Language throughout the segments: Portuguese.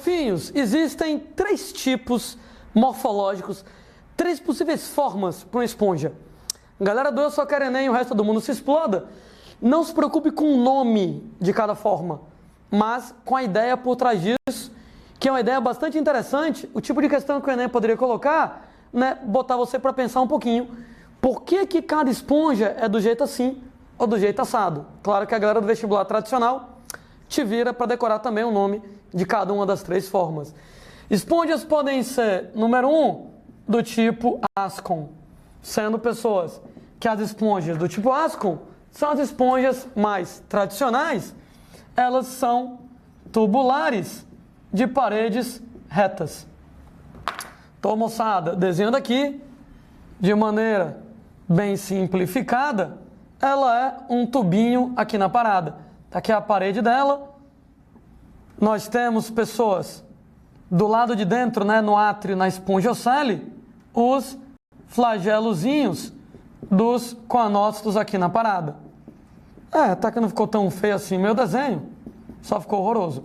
Golfinhos, existem 3 tipos morfológicos, 3 possíveis formas para uma esponja. Galera do Eu Só Quero Enem e o resto do mundo se exploda. Não se preocupe com o nome de cada forma, mas com a ideia por trás disso, que é uma ideia bastante interessante. O tipo de questão que o Enem poderia colocar, né, botar você para pensar um pouquinho. Por que cada esponja é do jeito assim ou do jeito assado? Claro que a galera do vestibular tradicional te vira para decorar também o nome de cada uma das 3 formas. Esponjas podem ser, número 1, do tipo Ascon, sendo pessoas que as esponjas do tipo Ascon são as esponjas mais tradicionais, elas são tubulares de paredes retas. Então, moçada, desenhando aqui de maneira bem simplificada, ela é um tubinho aqui na parada. Aqui é a parede dela. Nós temos pessoas do lado de dentro, né, no átrio, na espongiocele, os flagelozinhos dos coanócitos aqui na parada. Até que não ficou tão feio assim meu desenho, só ficou horroroso.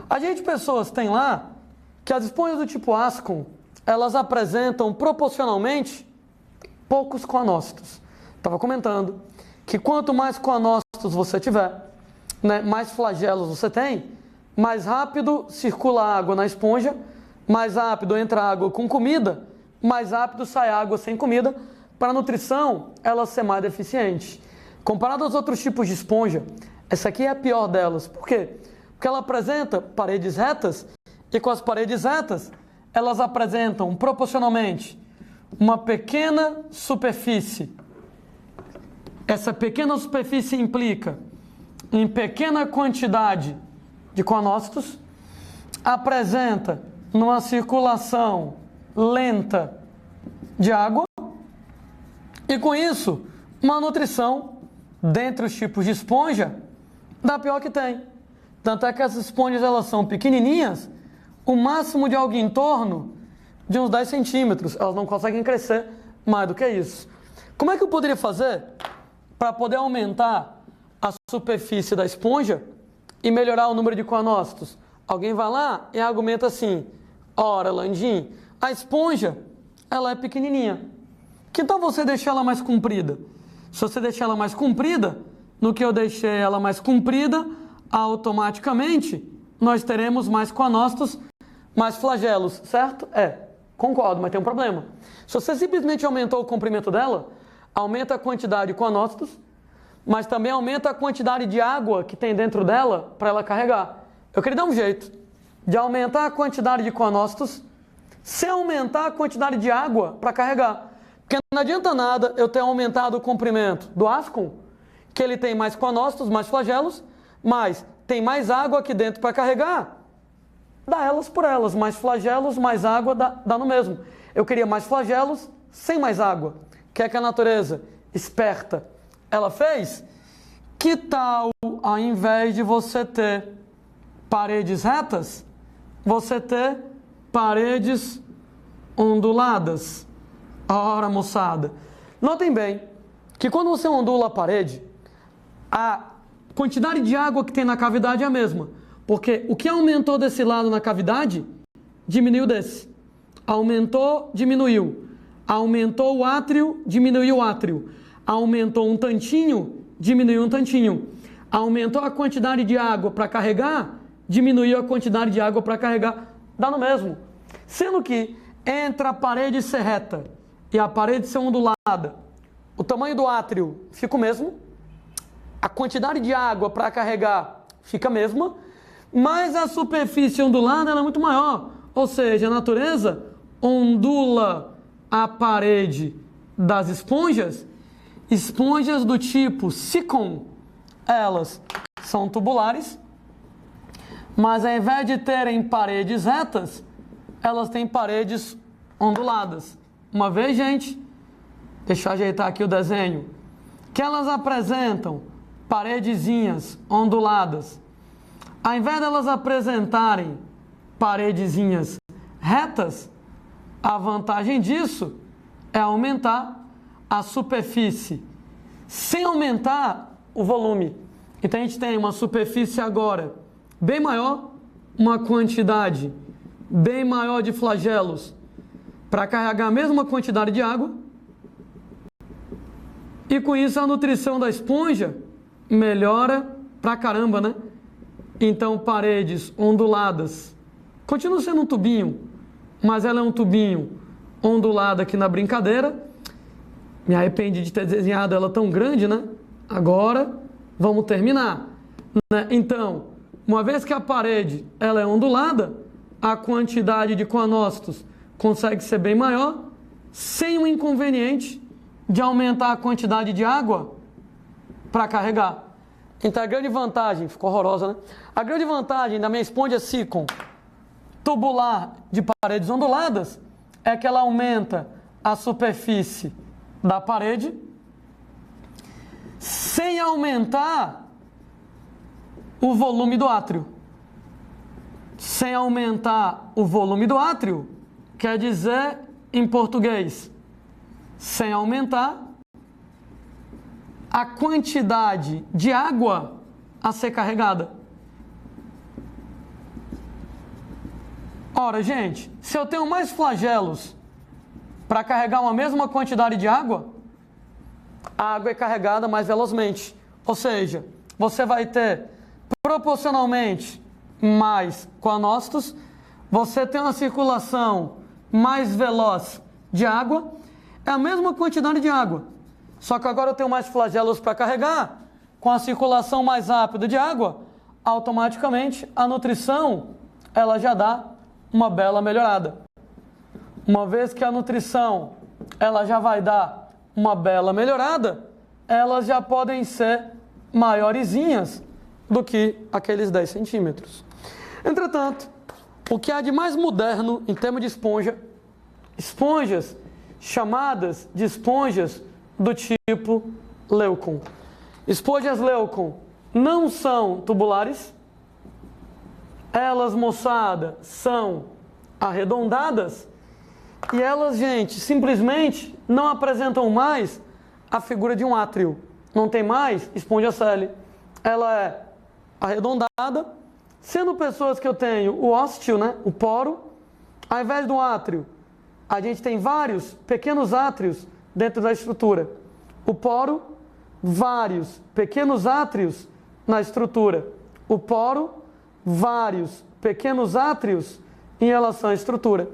A gente, pessoas, tem lá que as esponjas do tipo Ascon, elas apresentam proporcionalmente poucos coanócitos. Estava comentando que quanto mais coanócitos você tiver, né, mais flagelos você tem, mais rápido circula a água na esponja, mais rápido entra água com comida, mais rápido sai água sem comida, para a nutrição ela ser mais deficiente. Comparado aos outros tipos de esponja, essa aqui é a pior delas. Por quê? Porque ela apresenta paredes retas, e com as paredes retas, elas apresentam proporcionalmente uma pequena superfície. Essa pequena superfície implica em pequena quantidade de coanócitos, apresenta numa circulação lenta de água e, com isso, uma nutrição dentre os tipos de esponja da pior que tem. Tanto é que essas esponjas, elas são pequenininhas, o máximo de algo em torno de uns 10 centímetros. Elas não conseguem crescer mais do que isso. Como é que eu poderia fazer para poder aumentar a superfície da esponja e melhorar o número de coanócitos? Alguém vai lá e argumenta assim: ora, Landim, a esponja, ela é pequenininha. Que tal você deixar ela mais comprida? Se você deixar ela mais comprida, no que eu deixei ela mais comprida, automaticamente nós teremos mais coanócitos, mais flagelos, certo? Concordo, mas tem um problema. Se você simplesmente aumentou o comprimento dela, aumenta a quantidade de coanócitos, mas também aumenta a quantidade de água que tem dentro dela para ela carregar. Eu queria dar um jeito de aumentar a quantidade de coanócitos sem aumentar a quantidade de água para carregar. Porque não adianta nada eu ter aumentado o comprimento do Ascon, que ele tem mais coanócitos, mais flagelos, mas tem mais água aqui dentro para carregar, dá elas por elas. Mais flagelos, mais água, dá no mesmo. Eu queria mais flagelos sem mais água. O que é que a natureza esperta ela fez? Que tal, ao invés de você ter paredes retas, você ter paredes onduladas? Ora, moçada, notem bem que quando você ondula a parede, a quantidade de água que tem na cavidade é a mesma. Porque o que aumentou desse lado na cavidade, diminuiu desse. Aumentou, diminuiu. Aumentou o átrio, diminuiu o átrio. Aumentou um tantinho, diminuiu um tantinho. Aumentou a quantidade de água para carregar, diminuiu a quantidade de água para carregar. Dá no mesmo. Sendo que entre a parede ser reta e a parede ser ondulada, o tamanho do átrio fica o mesmo, a quantidade de água para carregar fica a mesma, mas a superfície ondulada ela é muito maior. Ou seja, a natureza ondula a parede das esponjas. Esponjas do tipo Sicon, elas são tubulares, mas ao invés de terem paredes retas, elas têm paredes onduladas. Uma vez, gente, deixa eu ajeitar aqui o desenho, que elas apresentam paredezinhas onduladas. Ao invés delas apresentarem paredezinhas retas, a vantagem disso é aumentar a superfície, sem aumentar o volume. Então a gente tem uma superfície agora bem maior uma quantidade bem maior de flagelos para carregar a mesma quantidade de água. E com isso a nutrição da esponja melhora pra caramba, né? Então paredes onduladas. Continua sendo um tubinho, mas ela é um tubinho ondulado aqui na brincadeira. Me arrependi de ter desenhado ela tão grande, né? Agora vamos terminar, né? Então, uma vez que a parede ela é ondulada, a quantidade de coanócitos consegue ser bem maior, sem o inconveniente de aumentar a quantidade de água para carregar. Então a grande vantagem, ficou horrorosa, né? A grande vantagem da minha esponja Sikon tubular de paredes onduladas é que ela aumenta a superfície da parede sem aumentar o volume do átrio. Sem aumentar o volume do átrio, quer dizer, em português, sem aumentar a quantidade de água a ser carregada. Ora, gente, se eu tenho mais flagelos para carregar uma mesma quantidade de água, a água é carregada mais velozmente. Ou seja, você vai ter proporcionalmente mais coanócitos, você tem uma circulação mais veloz de água, é a mesma quantidade de água. Só que agora eu tenho mais flagelos para carregar, com a circulação mais rápida de água, automaticamente a nutrição ela já dá uma bela melhorada. Uma vez que a nutrição ela já vai dar uma bela melhorada, elas já podem ser maiorzinhas do que aqueles 10 centímetros. Entretanto, o que há de mais moderno em termos de esponja, esponjas chamadas de esponjas do tipo Leucon. Esponjas Leucon não são tubulares, elas, moçada, são arredondadas e elas, gente, simplesmente não apresentam mais a figura de um átrio. Não tem mais esponja Sally. Ela é arredondada, sendo pessoas que eu tenho o ósteo, né, o poro, ao invés do átrio, a gente tem vários pequenos átrios dentro da estrutura. O poro, vários pequenos átrios na estrutura. O poro, vários pequenos átrios em relação à estrutura.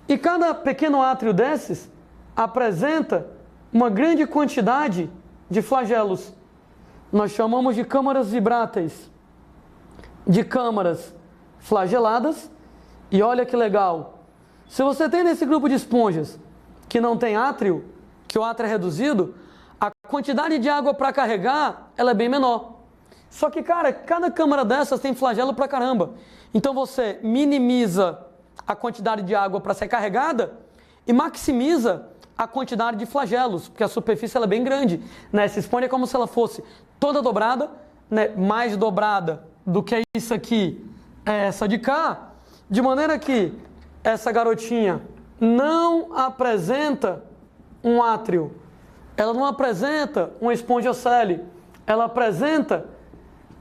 E cada pequeno átrio desses apresenta uma grande quantidade de flagelos. Nós chamamos de câmaras vibráteis, de câmaras flageladas. E olha que legal, se você tem nesse grupo de esponjas que não tem átrio, que o átrio é reduzido, a quantidade de água para carregar ela é bem menor. Só que, cara, cada câmara dessas tem flagelo pra caramba. Então você minimiza a quantidade de água para ser carregada e maximiza a quantidade de flagelos, porque a superfície ela é bem grande, né? Essa esponja é como se ela fosse toda dobrada, né? Mais dobrada do que isso aqui, é essa de cá, de maneira que essa garotinha não apresenta um átrio, ela não apresenta uma esponja Sally, ela apresenta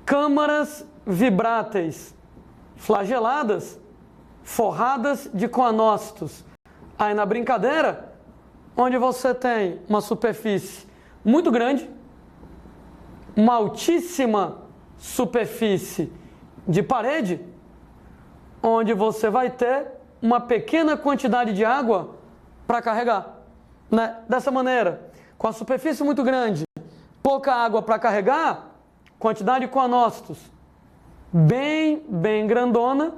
câmaras vibráteis flageladas, forradas de coanócitos. Aí na brincadeira, onde você tem uma superfície muito grande, uma altíssima superfície de parede, onde você vai ter uma pequena quantidade de água para carregar, né? Dessa maneira, com a superfície muito grande, pouca água para carregar, quantidade de coanócitos bem grandona,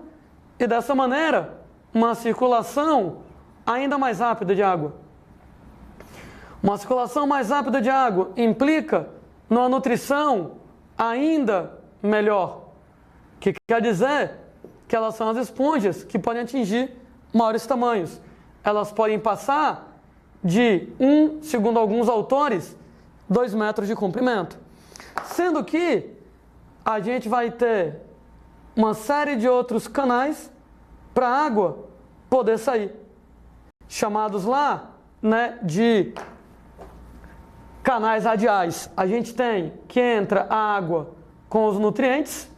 e dessa maneira uma circulação ainda mais rápida de água. Uma circulação mais rápida de água implica numa nutrição ainda melhor, que quer dizer que elas são as esponjas que podem atingir maiores tamanhos. Elas podem passar de segundo alguns autores, 2 metros de comprimento. Sendo que a gente vai ter uma série de outros canais para a água poder sair, chamados lá, né, de canais radiais. A gente tem que entra a água com os nutrientes,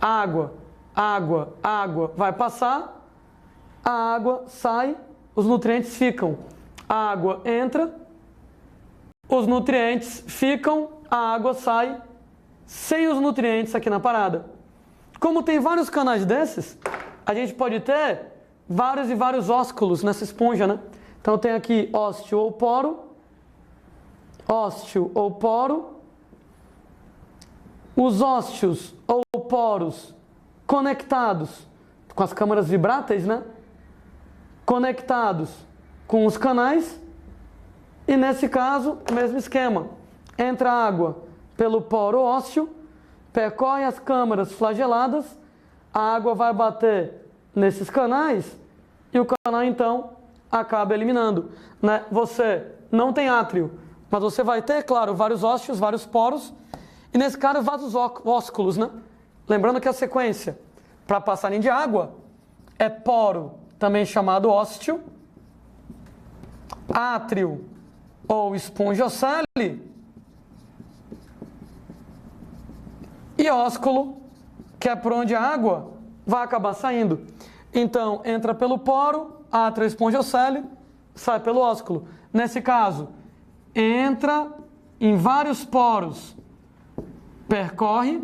água, água, água vai passar, a água sai, os nutrientes ficam. A água entra, os nutrientes ficam, a água sai, sem os nutrientes aqui na parada. Como tem vários canais desses, a gente pode ter vários e vários ósculos nessa esponja, né? Então tem aqui ósteo ou poro, os ósteos ou poros conectados com as câmaras vibráteis, né? Conectados com os canais, e nesse caso, mesmo esquema. Entra água pelo poro ósseo, percorre as câmaras flageladas, a água vai bater nesses canais e o canal então acaba eliminando, né? Você não tem átrio, mas você vai ter, claro, vários ósseos, vários poros, e nesse caso vários ósculos, né? Lembrando que a sequência para passagem de água é poro, também chamado ósteo, átrio ou espongiocele e ósculo, que é por onde a água vai acabar saindo. Então, entra pelo poro, átrio, espongiocele, sai pelo ósculo. Nesse caso, entra em vários poros, percorre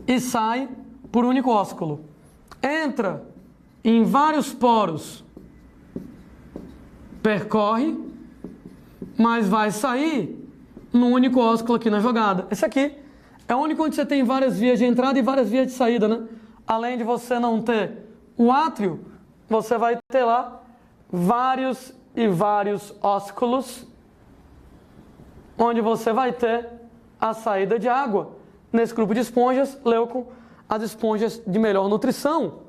e sai por único ósculo. Entra em vários poros, percorre, mas vai sair num único ósculo aqui na jogada. Esse aqui é o único onde você tem várias vias de entrada e várias vias de saída, né? Além de você não ter o átrio, você vai ter lá vários e vários ósculos, onde você vai ter a saída de água. Nesse grupo de esponjas, leucon, as esponjas de melhor nutrição,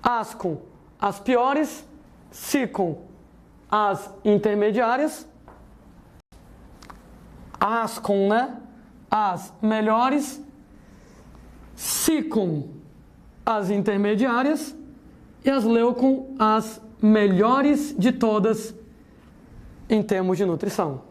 ascon, as piores, cicon, as intermediárias, ascon, né? As melhores, cicon, as intermediárias, e as leucon, as melhores de todas em termos de nutrição.